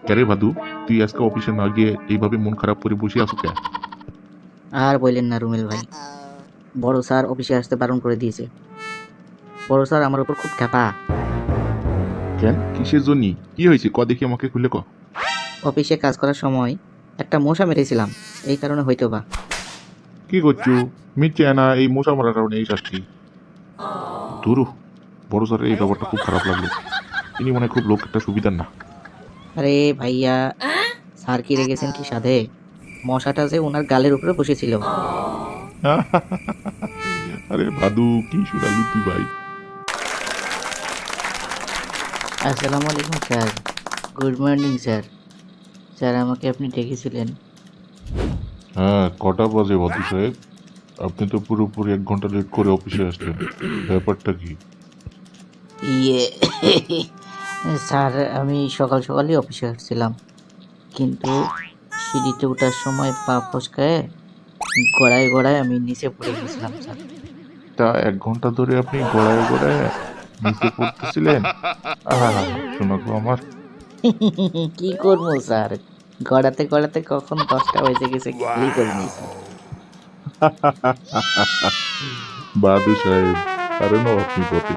ক্যারে ভাদু, তুই আজকে অফিসে না গিয়ে এইভাবে মন খারাপ করে বসে আছো কে? আর বললেন না রুমেল ভাই, বড় স্যার অফিসে আসতে বারণ করে দিয়েছে। বড় স্যার আমার উপর খুব ক্ষেপা। কেন, কিসের জন্য? কি হয়েছে ক দেখি, আমাকে খুলে ক। অফিসে কাজ করার সময় একটা মশা মেরেছিলাম, এই কারণে হয়তো বা। কি করছো? মিথ্যে না, এই মশা মারার কারণে এই শাস্তি? ধুরু, বড় স্যারের এই ব্যাপারটা খুব খারাপ লাগলো। ইনি মনে হয় খুব লোক একটা সুবিধার না। আরে ভাইয়া, স্যার কি রেগেছেন কি সাধে? মশাটা যে ওনার গালের উপরে বসেছিল। আরে ভাদু, কি শুনালু তুই ভাই? আসসালামু আলাইকুম sir. Good morning sir. Sir আমাকে আপনি ডেকেছিলেন? হ্যাঁ, কটা বাজে ভাদু সাহেব? আপনি তো পুরোপুরি 1 ঘন্টা লেট করে অফিসে আসলেন, ব্যাপারটা কি? ইয়ে স্যার, আমি সকাল সকালই অফিসে আসছিলাম, কিন্তু সিঁড়িতে ওঠার সময় পা ফসকায় গড়ায় গড়ায় আমি নিচে পড়ে গেছিলাম স্যার। তা 1 ঘন্টা ধরে আপনি গড়ায় গড়ায় নিচে পড়তেছিলেন? আহা, শোনা গো আমার। কি করবো স্যার, গড়াতে গড়াতে কখন 10টা বেজে গেছে খেয়ালই করিনি স্যার। বাদু সাহেব, কারণ আপনি পথে